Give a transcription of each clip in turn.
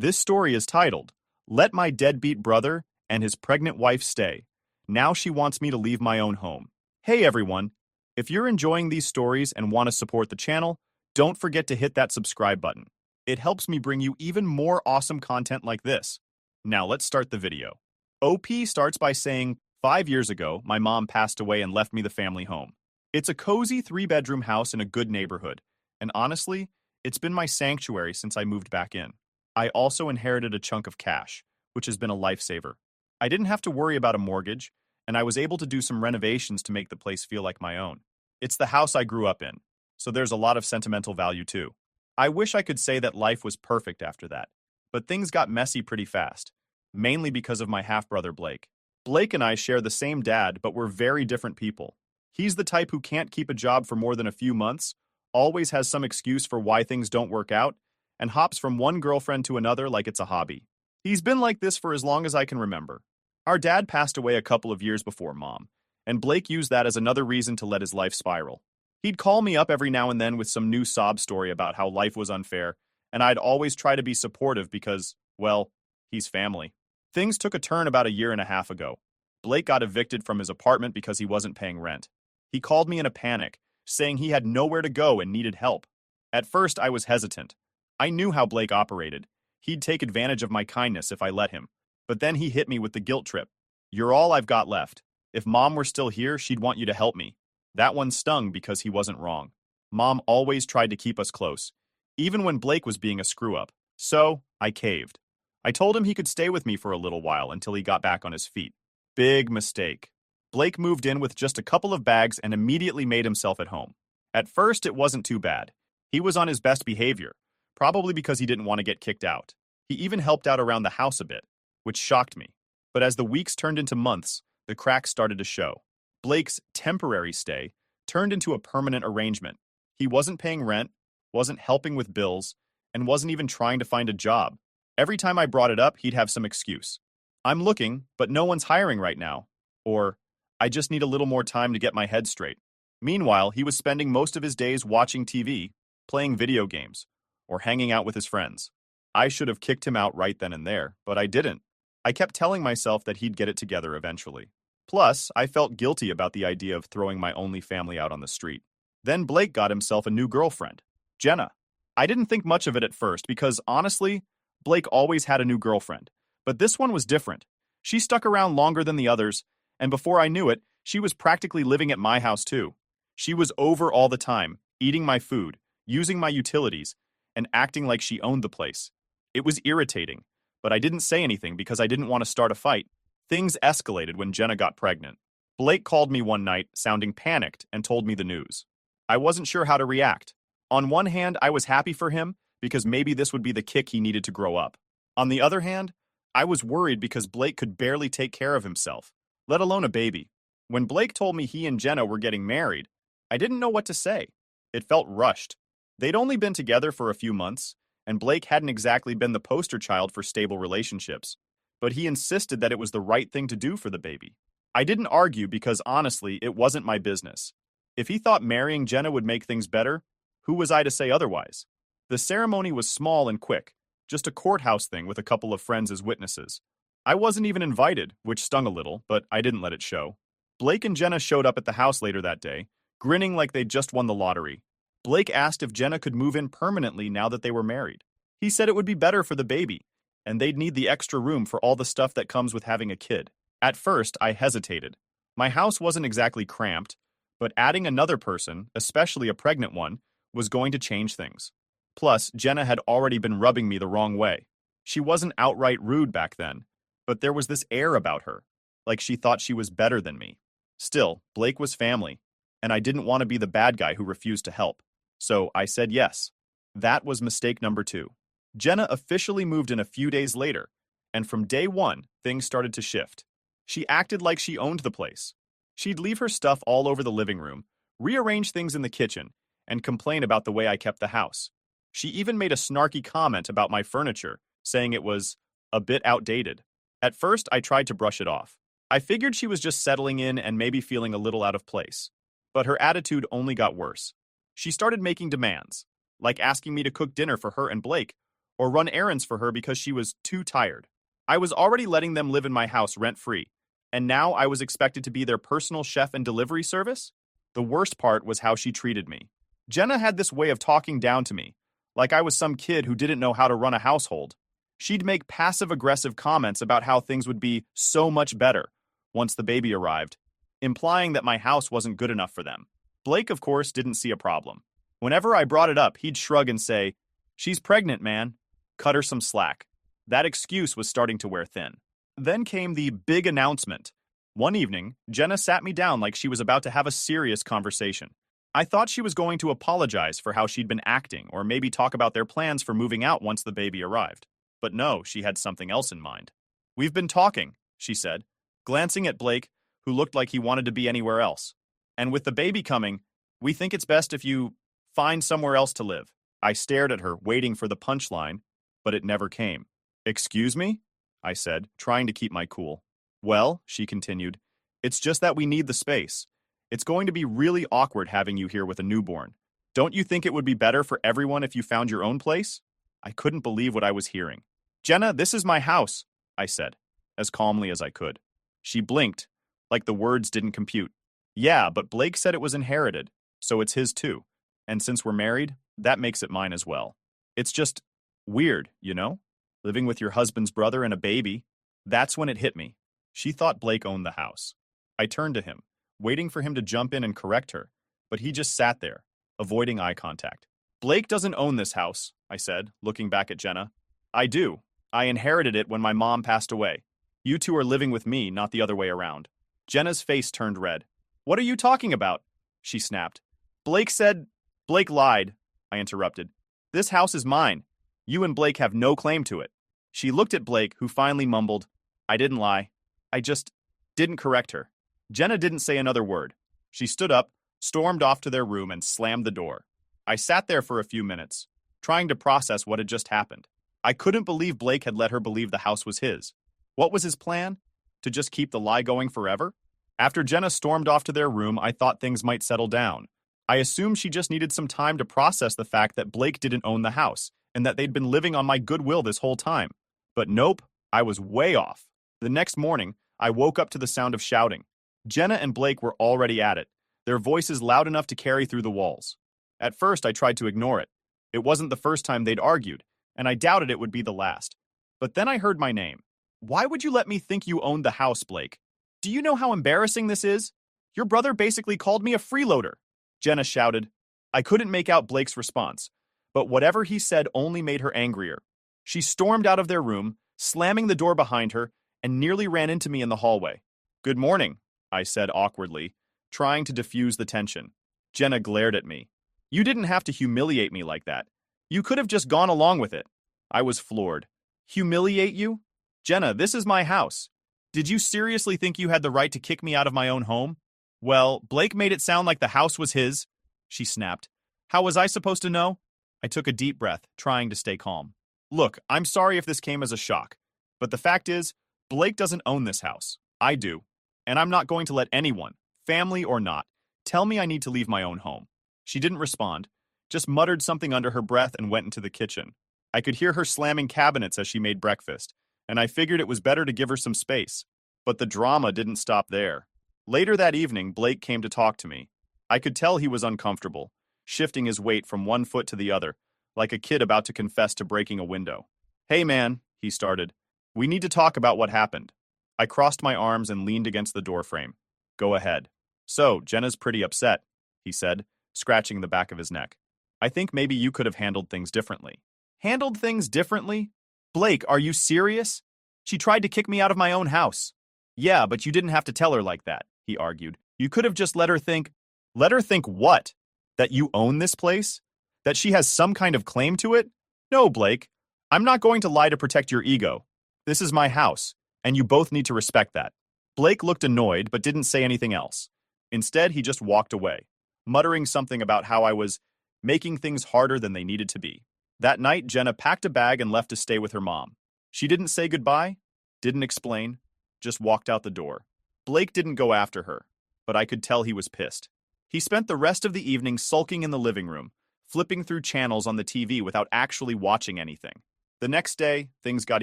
This story is titled, Let My Deadbeat Brother and His Pregnant Wife Stay. Now she wants me to leave my own home. Hey everyone, if you're enjoying these stories and want to support the channel, don't forget to hit that subscribe button. It helps me bring you even more awesome content like this. Now let's start the video. OP starts by saying, 5 years ago, my mom passed away and left me the family home. It's a cozy 3-bedroom house in a good neighborhood, and honestly, it's been my sanctuary since I moved back in. I also inherited a chunk of cash, which has been a lifesaver. I didn't have to worry about a mortgage, and I was able to do some renovations to make the place feel like my own. It's the house I grew up in, so there's a lot of sentimental value too. I wish I could say that life was perfect after that, but things got messy pretty fast, mainly because of my half-brother Blake. Blake and I share the same dad, but we're very different people. He's the type who can't keep a job for more than a few months, always has some excuse for why things don't work out, and hops from one girlfriend to another like it's a hobby. He's been like this for as long as I can remember. Our dad passed away a couple of years before Mom, and Blake used that as another reason to let his life spiral. He'd call me up every now and then with some new sob story about how life was unfair, and I'd always try to be supportive because, well, he's family. Things took a turn about 1.5 years ago. Blake got evicted from his apartment because he wasn't paying rent. He called me in a panic, saying he had nowhere to go and needed help. At first, I was hesitant. I knew how Blake operated. He'd take advantage of my kindness if I let him. But then he hit me with the guilt trip. You're all I've got left. If Mom were still here, she'd want you to help me. That one stung because he wasn't wrong. Mom always tried to keep us close, even when Blake was being a screw-up. So, I caved. I told him he could stay with me for a little while until he got back on his feet. Big mistake. Blake moved in with just a couple of bags and immediately made himself at home. At first, it wasn't too bad. He was on his best behavior, probably because he didn't want to get kicked out. He even helped out around the house a bit, which shocked me. But as the weeks turned into months, the cracks started to show. Blake's temporary stay turned into a permanent arrangement. He wasn't paying rent, wasn't helping with bills, and wasn't even trying to find a job. Every time I brought it up, he'd have some excuse. I'm looking, but no one's hiring right now. Or, I just need a little more time to get my head straight. Meanwhile, he was spending most of his days watching TV, playing video games, or hanging out with his friends. I should have kicked him out right then and there, but I didn't. I kept telling myself that he'd get it together eventually. Plus, I felt guilty about the idea of throwing my only family out on the street. Then Blake got himself a new girlfriend, Jenna. I didn't think much of it at first because, honestly, Blake always had a new girlfriend. But this one was different. She stuck around longer than the others, and before I knew it, she was practically living at my house too. She was over all the time, eating my food, using my utilities, and acting like she owned the place. It was irritating, but I didn't say anything because I didn't want to start a fight. Things escalated when Jenna got pregnant. Blake called me one night, sounding panicked, and told me the news. I wasn't sure how to react. On one hand, I was happy for him because maybe this would be the kick he needed to grow up. On the other hand, I was worried because Blake could barely take care of himself, let alone a baby. When Blake told me he and Jenna were getting married, I didn't know what to say. It felt rushed. They'd only been together for a few months, and Blake hadn't exactly been the poster child for stable relationships. But he insisted that it was the right thing to do for the baby. I didn't argue because honestly, it wasn't my business. If he thought marrying Jenna would make things better, who was I to say otherwise? The ceremony was small and quick, just a courthouse thing with a couple of friends as witnesses. I wasn't even invited, which stung a little, but I didn't let it show. Blake and Jenna showed up at the house later that day, grinning like they'd just won the lottery. Blake asked if Jenna could move in permanently now that they were married. He said it would be better for the baby, and they'd need the extra room for all the stuff that comes with having a kid. At first, I hesitated. My house wasn't exactly cramped, but adding another person, especially a pregnant one, was going to change things. Plus, Jenna had already been rubbing me the wrong way. She wasn't outright rude back then, but there was this air about her, like she thought she was better than me. Still, Blake was family, and I didn't want to be the bad guy who refused to help. So I said yes. That was mistake number 2. Jenna officially moved in a few days later, and from day one, things started to shift. She acted like she owned the place. She'd leave her stuff all over the living room, rearrange things in the kitchen, and complain about the way I kept the house. She even made a snarky comment about my furniture, saying it was a bit outdated. At first, I tried to brush it off. I figured she was just settling in and maybe feeling a little out of place. But her attitude only got worse. She started making demands, like asking me to cook dinner for her and Blake, or run errands for her because she was too tired. I was already letting them live in my house rent-free, and now I was expected to be their personal chef and delivery service? The worst part was how she treated me. Jenna had this way of talking down to me, like I was some kid who didn't know how to run a household. She'd make passive-aggressive comments about how things would be so much better once the baby arrived, implying that my house wasn't good enough for them. Blake, of course, didn't see a problem. Whenever I brought it up, he'd shrug and say, "She's pregnant, man. Cut her some slack." That excuse was starting to wear thin. Then came the big announcement. One evening, Jenna sat me down like she was about to have a serious conversation. I thought she was going to apologize for how she'd been acting or maybe talk about their plans for moving out once the baby arrived. But no, she had something else in mind. "We've been talking," she said, glancing at Blake, who looked like he wanted to be anywhere else. "And with the baby coming, we think it's best if you find somewhere else to live." I stared at her, waiting for the punchline, but it never came. "Excuse me?" I said, trying to keep my cool. "Well," she continued, "it's just that we need the space. It's going to be really awkward having you here with a newborn. Don't you think it would be better for everyone if you found your own place?" I couldn't believe what I was hearing. "Jenna, this is my house," I said, as calmly as I could. She blinked, like the words didn't compute. "Yeah, but Blake said it was inherited, so it's his too. And since we're married, that makes it mine as well. It's just weird, you know? Living with your husband's brother and a baby." That's when it hit me. She thought Blake owned the house. I turned to him, waiting for him to jump in and correct her, but he just sat there, avoiding eye contact. "Blake doesn't own this house," I said, looking back at Jenna. "I do. I inherited it when my mom passed away. You two are living with me, not the other way around." Jenna's face turned red. "What are you talking about?" she snapped. "Blake said—" "Blake lied," I interrupted. "This house is mine. You and Blake have no claim to it." She looked at Blake, who finally mumbled, "I didn't lie. I just didn't correct her." Jenna didn't say another word. She stood up, stormed off to their room, and slammed the door. I sat there for a few minutes, trying to process what had just happened. I couldn't believe Blake had let her believe the house was his. What was his plan? To just keep the lie going forever? After Jenna stormed off to their room, I thought things might settle down. I assumed she just needed some time to process the fact that Blake didn't own the house, and that they'd been living on my goodwill this whole time. But nope, I was way off. The next morning, I woke up to the sound of shouting. Jenna and Blake were already at it, their voices loud enough to carry through the walls. At first, I tried to ignore it. It wasn't the first time they'd argued, and I doubted it would be the last. But then I heard my name. "Why would you let me think you owned the house, Blake? Do you know how embarrassing this is? Your brother basically called me a freeloader," Jenna shouted. I couldn't make out Blake's response, but whatever he said only made her angrier. She stormed out of their room, slamming the door behind her, and nearly ran into me in the hallway. "Good morning," I said awkwardly, trying to diffuse the tension. Jenna glared at me. "You didn't have to humiliate me like that. You could have just gone along with it." I was floored. "Humiliate you? Jenna, this is my house. Did you seriously think you had the right to kick me out of my own home?" "Well, Blake made it sound like the house was his," she snapped. "How was I supposed to know?" I took a deep breath, trying to stay calm. "Look, I'm sorry if this came as a shock, but the fact is, Blake doesn't own this house. I do. And I'm not going to let anyone, family or not, tell me I need to leave my own home." She didn't respond, just muttered something under her breath and went into the kitchen. I could hear her slamming cabinets as she made breakfast, and I figured it was better to give her some space. But the drama didn't stop there. Later that evening, Blake came to talk to me. I could tell he was uncomfortable, shifting his weight from one foot to the other, like a kid about to confess to breaking a window. "Hey man," he started. "We need to talk about what happened." I crossed my arms and leaned against the doorframe. "Go ahead." "So, Jenna's pretty upset," he said, scratching the back of his neck. "I think maybe you could have handled things differently." "Handled things differently? Blake, are you serious? She tried to kick me out of my own house." "Yeah, but you didn't have to tell her like that," he argued. "You could have just let her think—" "Let her think what? That you own this place? That she has some kind of claim to it? No, Blake. I'm not going to lie to protect your ego. This is my house, and you both need to respect that." Blake looked annoyed but didn't say anything else. Instead, he just walked away, muttering something about how I was making things harder than they needed to be. That night, Jenna packed a bag and left to stay with her mom. She didn't say goodbye, didn't explain, just walked out the door. Blake didn't go after her, but I could tell he was pissed. He spent the rest of the evening sulking in the living room, flipping through channels on the TV without actually watching anything. The next day, things got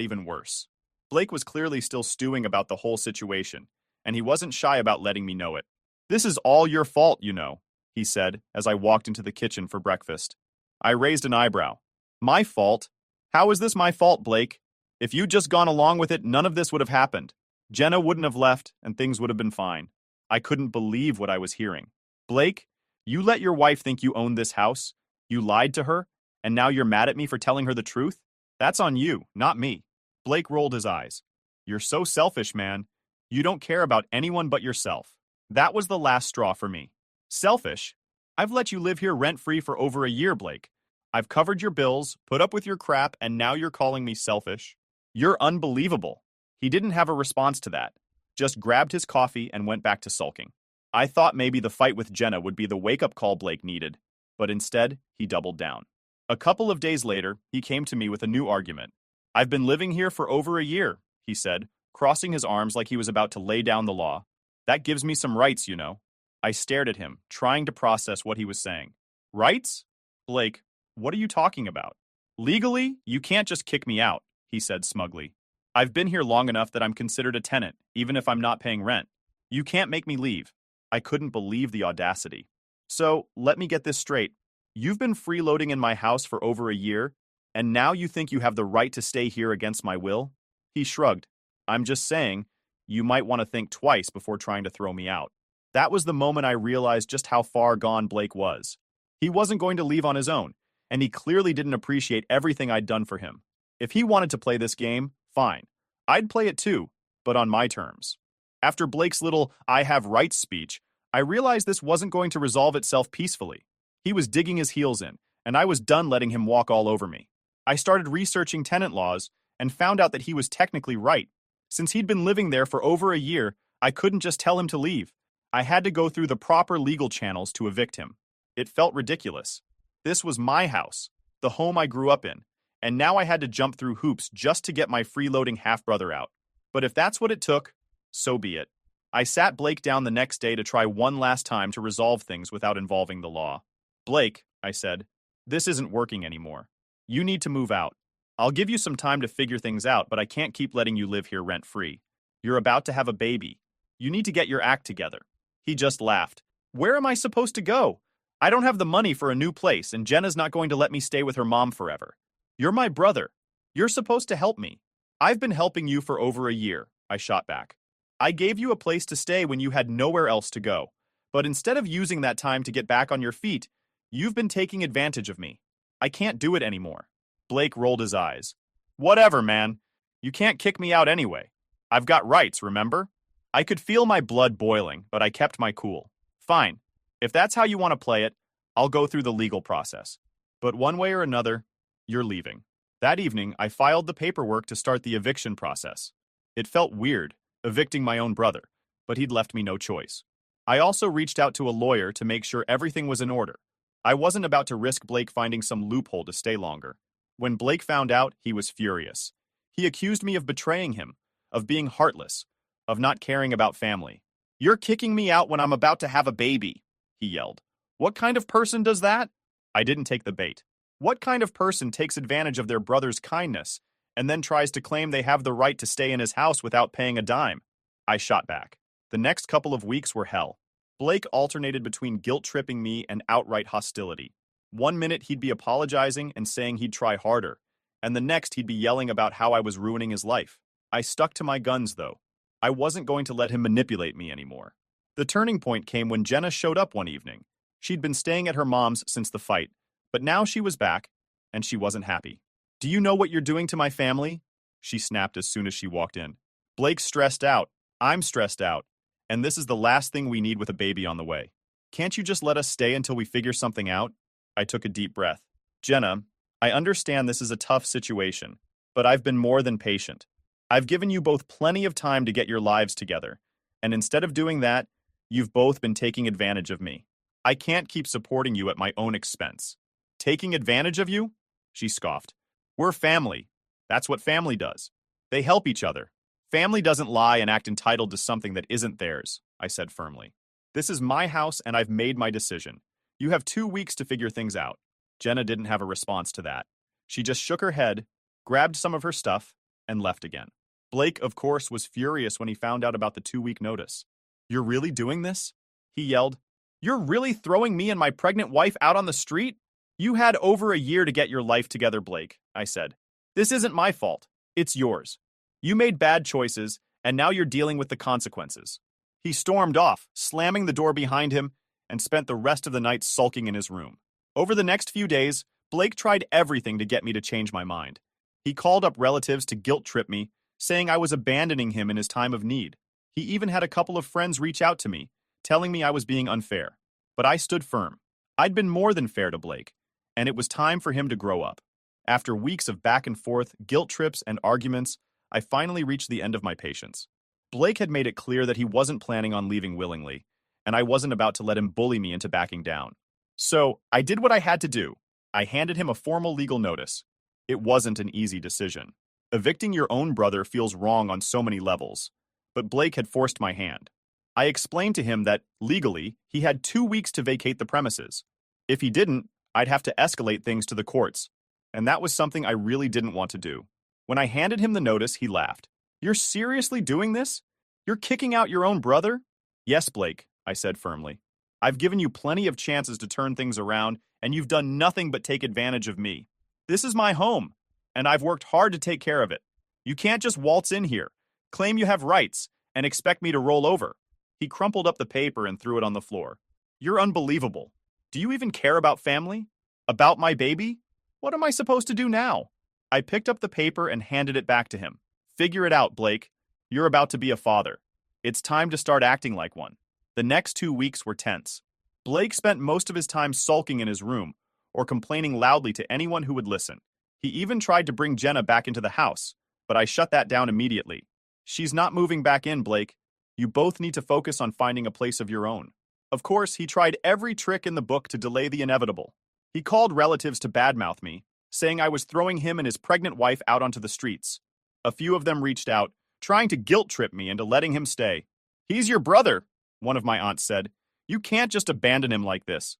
even worse. Blake was clearly still stewing about the whole situation, and he wasn't shy about letting me know it. "This is all your fault, you know," he said as I walked into the kitchen for breakfast. I raised an eyebrow. "My fault? How is this my fault, Blake? If you'd just gone along with it, none of this would have happened. Jenna wouldn't have left, and things would have been fine." I couldn't believe what I was hearing. "Blake, you let your wife think you owned this house, you lied to her, and now you're mad at me for telling her the truth? That's on you, not me." Blake rolled his eyes. "You're so selfish, man. You don't care about anyone but yourself." That was the last straw for me. Selfish? I've let you live here rent-free for over a year, Blake. I've covered your bills, put up with your crap, and now you're calling me selfish? You're unbelievable. He didn't have a response to that, just grabbed his coffee and went back to sulking. I thought maybe the fight with Jenna would be the wake-up call Blake needed, but instead, he doubled down. A couple of days later, he came to me with a new argument. "I've been living here for over a year," he said, crossing his arms like he was about to lay down the law. "That gives me some rights, you know." I stared at him, trying to process what he was saying. "Rights? Blake, what are you talking about? Legally, you can't just kick me out," he said smugly. "I've been here long enough that I'm considered a tenant, even if I'm not paying rent. You can't make me leave." I couldn't believe the audacity. "So, let me get this straight. You've been freeloading in my house for over a year, and now you think you have the right to stay here against my will?" He shrugged. "I'm just saying, you might want to think twice before trying to throw me out." That was the moment I realized just how far gone Blake was. He wasn't going to leave on his own, and he clearly didn't appreciate everything I'd done for him. If he wanted to play this game, fine. I'd play it too, but on my terms. After Blake's little "I have rights" speech, I realized this wasn't going to resolve itself peacefully. He was digging his heels in, and I was done letting him walk all over me. I started researching tenant laws and found out that he was technically right. Since he'd been living there for over a year, I couldn't just tell him to leave. I had to go through the proper legal channels to evict him. It felt ridiculous. This was my house, the home I grew up in, and now I had to jump through hoops just to get my freeloading half-brother out. But if that's what it took, so be it. I sat Blake down the next day to try one last time to resolve things without involving the law. "Blake," I said, "this isn't working anymore. You need to move out. I'll give you some time to figure things out, but I can't keep letting you live here rent-free. You're about to have a baby. You need to get your act together." He just laughed. "Where am I supposed to go? I don't have the money for a new place, and Jenna's not going to let me stay with her mom forever. You're my brother. You're supposed to help me." "I've been helping you for over a year," I shot back. "I gave you a place to stay when you had nowhere else to go. But instead of using that time to get back on your feet, you've been taking advantage of me. I can't do it anymore." Blake rolled his eyes. "Whatever, man. You can't kick me out anyway. I've got rights, remember?" I could feel my blood boiling, but I kept my cool. "Fine. If that's how you want to play it, I'll go through the legal process. But one way or another, you're leaving." That evening, I filed the paperwork to start the eviction process. It felt weird, evicting my own brother, but he'd left me no choice. I also reached out to a lawyer to make sure everything was in order. I wasn't about to risk Blake finding some loophole to stay longer. When Blake found out, he was furious. He accused me of betraying him, of being heartless, of not caring about family. "You're kicking me out when I'm about to have a baby," he yelled. "What kind of person does that?" I didn't take the bait. What kind of person takes advantage of their brother's kindness and then tries to claim they have the right to stay in his house without paying a dime? I shot back. The next couple of weeks were hell. Blake alternated between guilt-tripping me and outright hostility. One minute he'd be apologizing and saying he'd try harder, and the next he'd be yelling about how I was ruining his life. I stuck to my guns, though. I wasn't going to let him manipulate me anymore. The turning point came when Jenna showed up one evening. She'd been staying at her mom's since the fight, but now she was back, and she wasn't happy. "Do you know what you're doing to my family?" she snapped as soon as she walked in. "Blake's stressed out. I'm stressed out. And this is the last thing we need with a baby on the way. Can't you just let us stay until we figure something out?" I took a deep breath. "Jenna, I understand this is a tough situation, but I've been more than patient. I've given you both plenty of time to get your lives together, and instead of doing that, you've both been taking advantage of me. I can't keep supporting you at my own expense." "Taking advantage of you?" she scoffed. "We're family. That's what family does. They help each other. Family doesn't lie and act entitled to something that isn't theirs," I said firmly. "This is my house and I've made my decision. You have 2 weeks to figure things out." Jenna didn't have a response to that. She just shook her head grabbed some of her stuff, and left again. Blake, of course, was furious when he found out about the 2-week notice. "You're really doing this?" he yelled. "You're really throwing me and my pregnant wife out on the street?" "You had over a year to get your life together, Blake," I said. "This isn't my fault. It's yours. You made bad choices, and now you're dealing with the consequences." He stormed off, slamming the door behind him, and spent the rest of the night sulking in his room. Over the next few days, Blake tried everything to get me to change my mind. He called up relatives to guilt-trip me, saying I was abandoning him in his time of need. He even had a couple of friends reach out to me, telling me I was being unfair. But I stood firm. I'd been more than fair to Blake, and it was time for him to grow up. After weeks of back and forth, guilt trips, and arguments, I finally reached the end of my patience. Blake had made it clear that he wasn't planning on leaving willingly, and I wasn't about to let him bully me into backing down. So, I did what I had to do. I handed him a formal legal notice. It wasn't an easy decision. Evicting your own brother feels wrong on so many levels, but Blake had forced my hand. I explained to him that, legally, he had 2 weeks to vacate the premises. If he didn't, I'd have to escalate things to the courts, and that was something I really didn't want to do. When I handed him the notice, he laughed. "You're seriously doing this? You're kicking out your own brother?" "Yes, Blake," I said firmly. "I've given you plenty of chances to turn things around, and you've done nothing but take advantage of me. This is my home, and I've worked hard to take care of it. You can't just waltz in here, claim you have rights, and expect me to roll over." He crumpled up the paper and threw it on the floor. "You're unbelievable. Do you even care about family? About my baby? What am I supposed to do now?" I picked up the paper and handed it back to him. "Figure it out, Blake. You're about to be a father. It's time to start acting like one." The next 2 weeks were tense. Blake spent most of his time sulking in his room or complaining loudly to anyone who would listen. He even tried to bring Jenna back into the house, but I shut that down immediately. "She's not moving back in, Blake. You both need to focus on finding a place of your own." Of course, he tried every trick in the book to delay the inevitable. He called relatives to badmouth me, saying I was throwing him and his pregnant wife out onto the streets. A few of them reached out, trying to guilt-trip me into letting him stay. "He's your brother," one of my aunts said. "You can't just abandon him like this."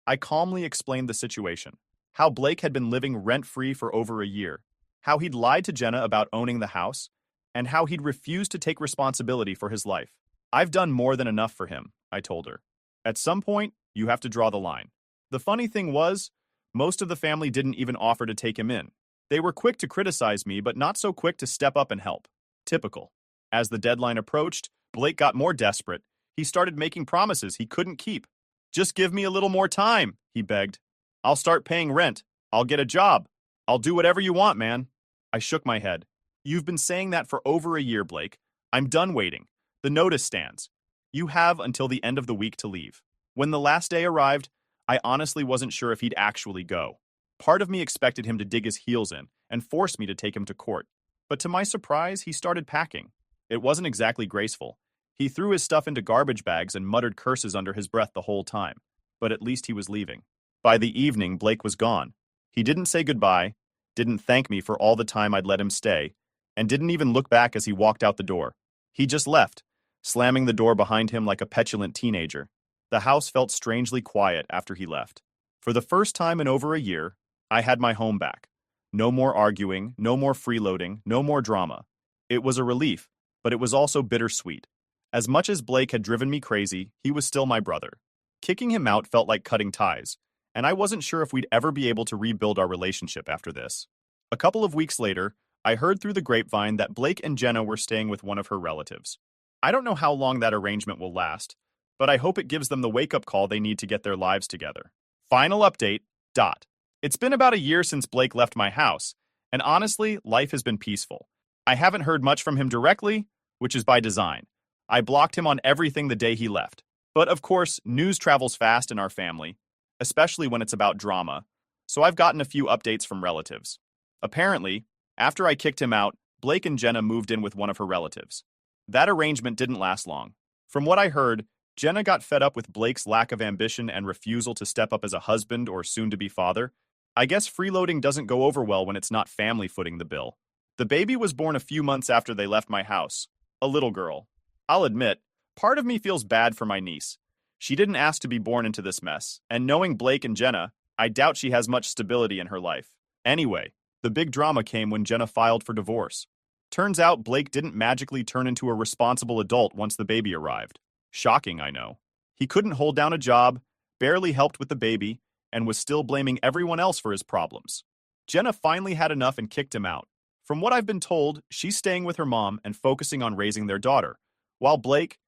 I calmly explained the situation. How Blake had been living rent-free for over a year. How he'd lied to Jenna about owning the house. And how he'd refused to take responsibility for his life. "I've done more than enough for him," I told her. "At some point, you have to draw the line." The funny thing was, most of the family didn't even offer to take him in. They were quick to criticize me, but not so quick to step up and help. Typical. As the deadline approached, Blake got more desperate. He started making promises he couldn't keep. "Just give me a little more time," he begged. "I'll start paying rent. I'll get a job. I'll do whatever you want, man." I shook my head. "You've been saying that for over a year, Blake. I'm done waiting. The notice stands. You have until the end of the week to leave." When the last day arrived, I honestly wasn't sure if he'd actually go. Part of me expected him to dig his heels in and force me to take him to court. But to my surprise, he started packing. It wasn't exactly graceful. He threw his stuff into garbage bags and muttered curses under his breath the whole time. But at least he was leaving. By the evening, Blake was gone. He didn't say goodbye, didn't thank me for all the time I'd let him stay, and didn't even look back as he walked out the door. He just left, slamming the door behind him like a petulant teenager. The house felt strangely quiet after he left. For the first time in over a year, I had my home back. No more arguing, no more freeloading, no more drama. It was a relief, but it was also bittersweet. As much as Blake had driven me crazy, he was still my brother. Kicking him out felt like cutting ties, and I wasn't sure if we'd ever be able to rebuild our relationship after this. A couple of weeks later, I heard through the grapevine that Blake and Jenna were staying with one of her relatives. I don't know how long that arrangement will last, but I hope it gives them the wake-up call they need to get their lives together. Final update, ... It's been about a year since Blake left my house, and honestly, life has been peaceful. I haven't heard much from him directly, which is by design. I blocked him on everything the day he left. But of course, news travels fast in our family, especially when it's about drama, so I've gotten a few updates from relatives. Apparently, after I kicked him out, Blake and Jenna moved in with one of her relatives. That arrangement didn't last long. From what I heard, Jenna got fed up with Blake's lack of ambition and refusal to step up as a husband or soon-to-be father. I guess freeloading doesn't go over well when it's not family footing the bill. The baby was born a few months after they left my house. A little girl. I'll admit, part of me feels bad for my niece. She didn't ask to be born into this mess, and knowing Blake and Jenna, I doubt she has much stability in her life. Anyway, The big drama came when Jenna filed for divorce. Turns out Blake didn't magically turn into a responsible adult once the baby arrived. Shocking, I know. He couldn't hold down a job, barely helped with the baby, and was still blaming everyone else for his problems. Jenna finally had enough and kicked him out. From what I've been told, she's staying with her mom and focusing on raising their daughter, while Blake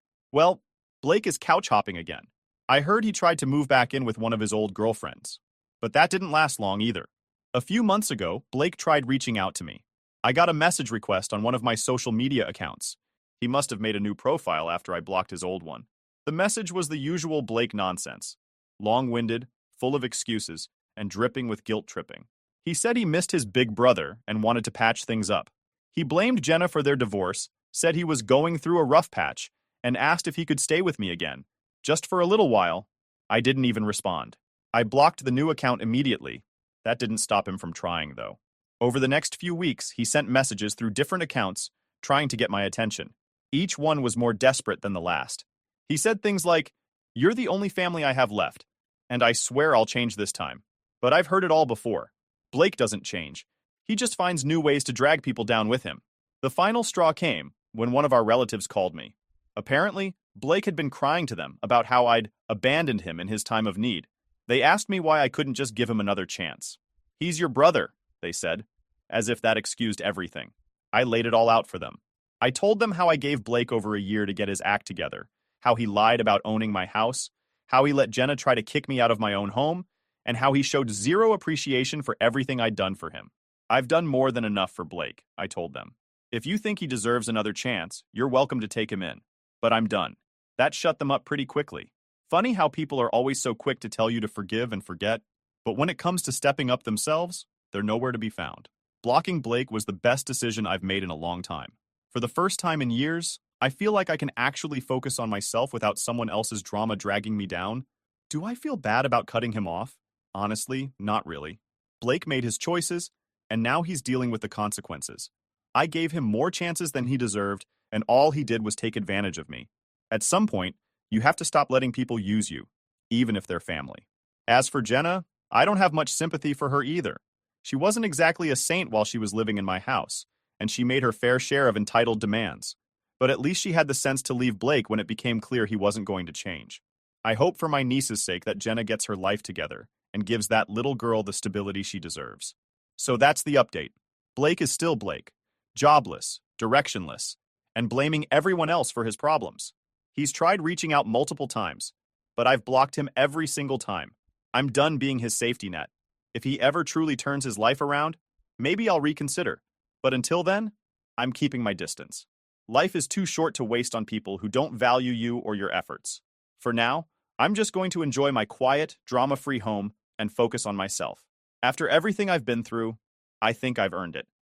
is couch hopping again. I heard he tried to move back in with one of his old girlfriends. But that didn't last long either. A few months ago, Blake tried reaching out to me. I got a message request on one of my social media accounts. He must have made a new profile after I blocked his old one. The message was the usual Blake nonsense. Long-winded, full of excuses, and dripping with guilt tripping. He said he missed his big brother and wanted to patch things up. He blamed Jenna for their divorce, said he was going through a rough patch, and asked if he could stay with me again. Just for a little while. I didn't even respond. I blocked the new account immediately. That didn't stop him from trying, though. Over the next few weeks, he sent messages through different accounts, trying to get my attention. Each one was more desperate than the last. He said things like, "You're the only family I have left, and I swear I'll change this time." But I've heard it all before. Blake doesn't change. He just finds new ways to drag people down with him. The final straw came when one of our relatives called me. Apparently, Blake had been crying to them about how I'd abandoned him in his time of need. They asked me why I couldn't just give him another chance. "He's your brother," they said, as if that excused everything. I laid it all out for them. I told them how I gave Blake over a year to get his act together, how he lied about owning my house, how he let Jenna try to kick me out of my own home, and how he showed zero appreciation for everything I'd done for him. "I've done more than enough for Blake," I told them. "If you think he deserves another chance, you're welcome to take him in. But I'm done." That shut them up pretty quickly. Funny how people are always so quick to tell you to forgive and forget, but when it comes to stepping up themselves, they're nowhere to be found. Blocking Blake was the best decision I've made in a long time. For the first time in years, I feel like I can actually focus on myself without someone else's drama dragging me down. Do I feel bad about cutting him off? Honestly, not really. Blake made his choices, and now he's dealing with the consequences. I gave him more chances than he deserved, and all he did was take advantage of me. At some point, you have to stop letting people use you, even if they're family. As for Jenna, I don't have much sympathy for her either. She wasn't exactly a saint while she was living in my house, and she made her fair share of entitled demands. But at least she had the sense to leave Blake when it became clear he wasn't going to change. I hope for my niece's sake that Jenna gets her life together and gives that little girl the stability she deserves. So that's the update. Blake is still Blake, jobless, directionless, and blaming everyone else for his problems. He's tried reaching out multiple times, but I've blocked him every single time. I'm done being his safety net. If he ever truly turns his life around, maybe I'll reconsider. But until then, I'm keeping my distance. Life is too short to waste on people who don't value you or your efforts. For now, I'm just going to enjoy my quiet, drama-free home and focus on myself. After everything I've been through, I think I've earned it.